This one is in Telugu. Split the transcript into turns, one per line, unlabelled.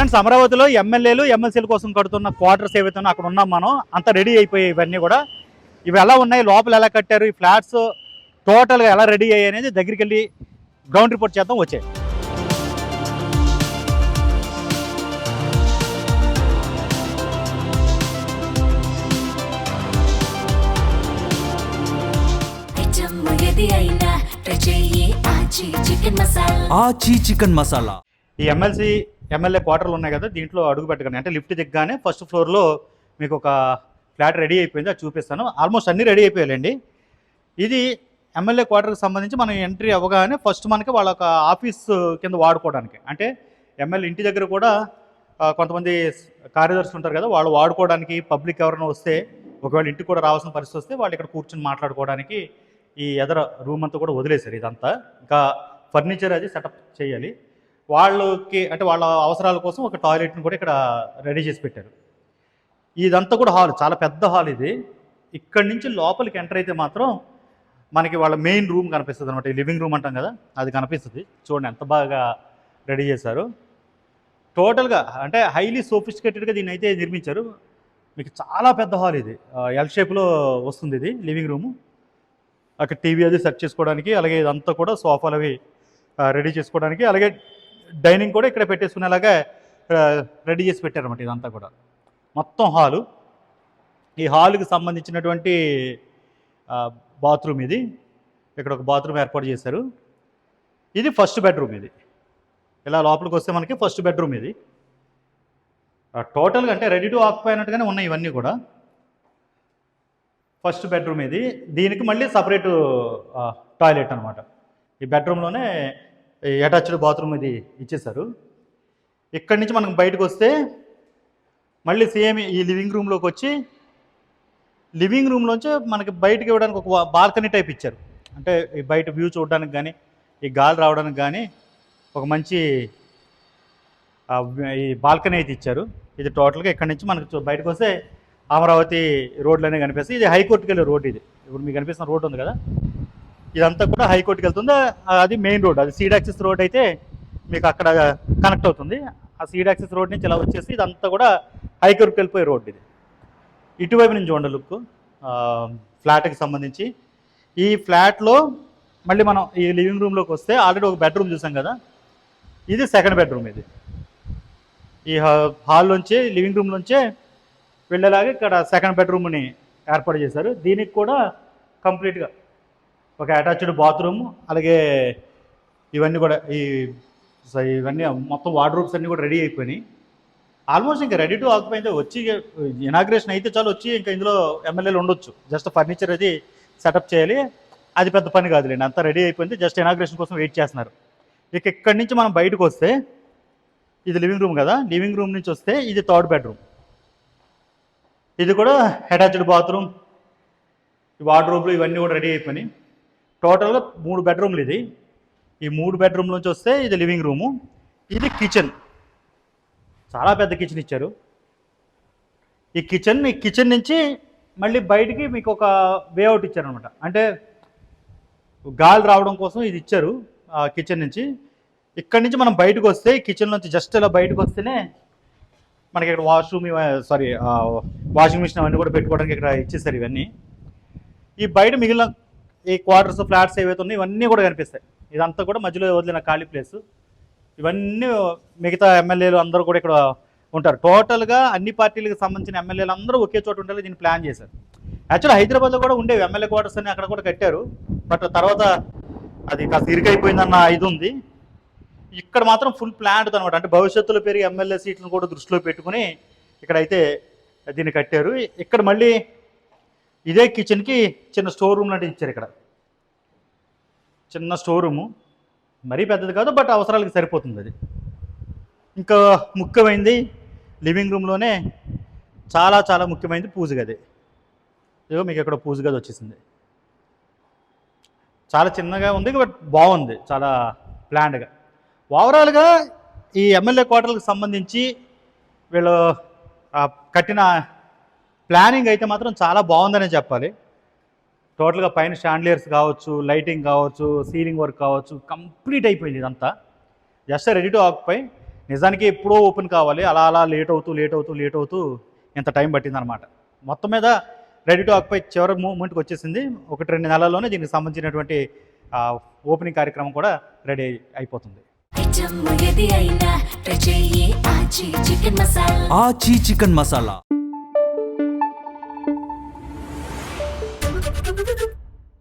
ఫ్రెండ్స్, అమరావతిలో ఎమ్మెల్యేలు ఎమ్మెల్సీల కోసం కడుతున్న క్వార్టర్స్ ఏవైతే ఉన్నాయో అక్కడ ఉన్నాం మనం. అంతా రెడీ అయిపోయాయి ఇవన్నీ కూడా. ఇవి ఎలా ఉన్నాయి, లోపల ఎలా కట్టారు, ఈ ఫ్లాట్స్ టోటల్గా ఎలా రెడీ అయ్యాయి అనేది దగ్గరికి వెళ్ళి గ్రౌండ్ రిపోర్ట్ చేద్దాం. వచ్చాయి
ఆచి చికెన్ మసాలా.
ఈ ఎమ్మెల్సీ ఎమ్మెల్యే క్వార్టర్లు ఉన్నాయి కదా, దీంట్లో అడుగు పెట్టగానే అంటే లిఫ్ట్ దిగ్గానే ఫస్ట్ ఫ్లోర్లో మీకు ఒక ఫ్లాట్ రెడీ అయిపోయింది. అది చూపిస్తాను. ఆల్మోస్ట్ అన్నీ రెడీ అయిపోయాయండి. ఇది ఎమ్మెల్యే క్వార్టర్కి సంబంధించి మనం ఎంట్రీ అవ్వగానే ఫస్ట్ మనకి వాళ్ళ ఒక ఆఫీస్ కింద వాడుకోవడానికి, అంటే ఎమ్మెల్యే ఇంటి దగ్గర కూడా కొంతమంది కార్యదర్శులు ఉంటారు కదా, వాళ్ళు వాడుకోవడానికి, పబ్లిక్ ఎవరైనా వస్తే ఒకవేళ ఇంటికి కూడా రావాల్సిన పరిస్థితి వస్తే వాళ్ళు ఇక్కడ కూర్చొని మాట్లాడుకోవడానికి ఈ ఎదర రూమ్ అంతా కూడా వదిలేశారు. ఇదంతా ఇంకా ఫర్నిచర్ అది సెటప్ చేయాలి వాళ్ళకి, అంటే వాళ్ళ అవసరాల కోసం ఒక టాయిలెట్ని కూడా ఇక్కడ రెడీ చేసి పెట్టారు. ఇదంతా కూడా హాల్, చాలా పెద్ద హాల్ ఇది. ఇక్కడి నుంచి లోపలికి ఎంటర్ అయితే మాత్రం మనకి వాళ్ళ మెయిన్ రూమ్ కనిపిస్తుంది అనమాట. ఈ లివింగ్ రూమ్ అంటాం కదా, అది కనిపిస్తుంది. చూడండి ఎంత బాగా రెడీ చేశారు. టోటల్గా అంటే హైలీ సోఫిస్టికేటెడ్గా దీన్ని అయితే నిర్మించారు. మీకు చాలా పెద్ద హాల్ ఇది, ఎల్ షేప్లో వస్తుంది ఇది లివింగ్ రూము. అక్కడ టీవీ అది సెట్ చేసుకోవడానికి, అలాగే ఇదంతా కూడా సోఫాలు అవి రెడీ చేసుకోవడానికి, అలాగే డైనింగ్ కూడా ఇక్కడ పెట్టేసుకునేలాగా రెడీ చేసి పెట్టారన్నమాట. ఇదంతా కూడా మొత్తం హాలు. ఈ హాల్కి సంబంధించినటువంటి బాత్రూమ్ ఇది. ఇక్కడ ఒక బాత్రూమ్ ఏర్పాటు చేశారు. ఇది ఫస్ట్ బెడ్రూమ్. ఇది ఇలా లోపలికి వస్తే మనకి ఫస్ట్ బెడ్రూమ్ ఇది. టోటల్గా అంటే రెడీ టు ఆక్యుపై అన్నట్టుగానే ఉన్నాయి ఇవన్నీ కూడా. ఫస్ట్ బెడ్రూమ్ ఇది. దీనికి మళ్ళీ సపరేట్ టాయిలెట్ అనమాట. ఈ బెడ్రూమ్లోనే అటాచ్డ్ బాత్రూమ్ ఇది ఇచ్చేశారు. ఇక్కడి నుంచి మనం బయటకు వస్తే మళ్ళీ సేమ్ ఈ లివింగ్ రూమ్లోకి వచ్చి, లివింగ్ రూమ్లోంచి మనకి బయటకు ఇవ్వడానికి ఒక బాల్కనీ టైప్ ఇచ్చారు. అంటే ఈ బయట వ్యూ చూడడానికి కానీ, ఈ గాలి రావడానికి కానీ ఒక మంచి ఈ బాల్కనీ అయితే ఇచ్చారు. ఇది టోటల్గా ఇక్కడి నుంచి మనకు బయటకు వస్తే అమరావతి రోడ్లనే కనిపిస్తాయి. ఇది హైకోర్టుకి వెళ్ళే రోడ్. ఇది ఇప్పుడు మీకు కనిపిస్తున్న రోడ్ ఉంది కదా, ఇదంతా కూడా హైకోర్టుకి వెళ్తుంది. అది మెయిన్ రోడ్. అది సీడ్ యాక్సిస్ రోడ్ అయితే మీకు అక్కడ కనెక్ట్ అవుతుంది. ఆ సీడ్ యాక్సిస్ రోడ్ నుంచి ఇలా వచ్చేసి ఇదంతా కూడా హైకోర్టుకి వెళ్ళిపోయే రోడ్ ఇది. ఇటువైపు నుంచి చూడండి లుక్ ఫ్లాట్కి సంబంధించి. ఈ ఫ్లాట్లో మళ్ళీ మనం ఈ లివింగ్ రూమ్లోకి వస్తే ఆల్రెడీ ఒక బెడ్రూమ్ చూసాం కదా, ఇది సెకండ్ బెడ్రూమ్. ఇది ఈ హాల్ నుంచే, లివింగ్ రూమ్ నుంచే వెళ్ళేలాగా ఇక్కడ సెకండ్ బెడ్రూమ్ని ఏర్పాటు చేశారు. దీనికి కూడా కంప్లీట్గా ఒక అటాచ్డ్ బాత్రూమ్, అలాగే ఇవన్నీ కూడా ఇవన్నీ మొత్తం వార్డ్రోబ్స్ అన్నీ కూడా రెడీ అయిపోయినాయి. ఆల్మోస్ట్ ఇంకా రెడీ టు ఆక్యుపై అయితే వచ్చి ఇనాగ్రేషన్ అయితే చాలు, వచ్చి ఇంకా ఇందులో ఎమ్మెల్యేలు ఉండొచ్చు. జస్ట్ ఫర్నిచర్ అది సెటప్ చేయాలి, అది పెద్ద పని కాదులేండి. అంతా రెడీ అయిపోయింది, జస్ట్ ఇనాగ్రేషన్ కోసం వెయిట్ చేస్తున్నారు. ఇక ఇక్కడి నుంచి మనం బయటకు వస్తే ఇది లివింగ్ రూమ్ కదా, లివింగ్ రూమ్ నుంచి వస్తే ఇది థర్డ్ బెడ్రూమ్. ఇది కూడా అటాచ్డ్ బాత్రూమ్, వార్డ్రోబ్లు ఇవన్నీ కూడా రెడీ అయిపోయినాయి. టోటల్గా 3 బెడ్రూమ్లు ఇది. ఈ 3 బెడ్రూమ్ నుంచి వస్తే ఇది లివింగ్ రూము. ఇది కిచెన్, చాలా పెద్ద కిచెన్ ఇచ్చారు. ఈ కిచెన్ నుంచి మళ్ళీ బయటికి మీకు ఒక వేఅవుట్ ఇచ్చారనమాట. అంటే గాలి రావడం కోసం ఇది ఇచ్చారు కిచెన్ నుంచి. ఇక్కడి నుంచి మనం బయటకు వస్తే కిచెన్ నుంచి జస్ట్ ఇలా బయటకు వస్తేనే మనకి ఇక్కడ వాషింగ్ మిషన్ అవన్నీ కూడా పెట్టుకోవడానికి ఇక్కడ ఇచ్చేస్తారు ఇవన్నీ. ఈ బయట మిగిలిన ఈ క్వార్టర్స్, ఫ్లాట్స్ ఏవైతే ఉన్నాయో ఇవన్నీ కూడా కనిపిస్తాయి. ఇదంతా కూడా మధ్యలో వదిలిన ఖాళీ ప్లేస్. ఇవన్నీ మిగతా ఎమ్మెల్యేలు అందరూ కూడా ఇక్కడ ఉంటారు. టోటల్గా అన్ని పార్టీలకు సంబంధించిన ఎమ్మెల్యేలు అందరూ ఒకే చోట ఉండాలి దీన్ని ప్లాన్ చేశారు. యాక్చువల్లీ హైదరాబాద్లో కూడా ఉండేవి ఎమ్మెల్యే క్వార్టర్స్ అని, అక్కడ కూడా కట్టారు. బట్ తర్వాత అది కాస్త ఇరుకైపోయిందన్న ఇది ఉంది. ఇక్కడ మాత్రం ఫుల్ ప్లాన్డ్ అనమాట. అంటే భవిష్యత్తులో పెరిగే ఎమ్మెల్యే సీట్లను కూడా దృష్టిలో పెట్టుకుని ఇక్కడైతే దీన్ని కట్టారు. ఇక్కడ మళ్ళీ ఇదే కిచెన్కి చిన్న స్టోర్ రూమ్ లాంటిది ఇచ్చారు. ఇక్కడ చిన్న స్టోర్ రూము, మరీ పెద్దది కాదు, బట్ అవసరాలకి సరిపోతుంది అది. ఇంకా ముఖ్యమైనది లివింగ్ రూమ్లోనే చాలా చాలా ముఖ్యమైనది పూజ గది. ఇదిగో మీకు ఇక్కడ పూజ గది వచ్చేసింది. చాలా చిన్నగా ఉంది, బట్ బాగుంది, చాలా ప్లాన్డ్గా. ఓవరాల్గా ఈ ఎమ్మెల్యే క్వార్టర్లకు సంబంధించి వీళ్ళు కట్టిన ప్లానింగ్ అయితే మాత్రం చాలా బాగుందనే చెప్పాలి. టోటల్గా పైన షాండ్లియర్స్ కావచ్చు, లైటింగ్ కావచ్చు, సీలింగ్ వర్క్ కావచ్చు, కంప్లీట్ అయిపోయింది ఇదంతా. Just ready to occupy. నిజానికి ఎప్పుడో ఓపెన్ కావాలి, అలా అలా లేట్ అవుతూ ఇంత టైం పట్టిందనమాట. మొత్తం మీద రెడీ టు ఆక్యుపై చివరి మూమెంట్కి వచ్చేసింది. 1-2 నెలల్లోనే దీనికి సంబంధించినటువంటి ఓపెనింగ్ కార్యక్రమం కూడా రెడీ అయిపోతుంది.
ఆచి చికెన్ మసాలా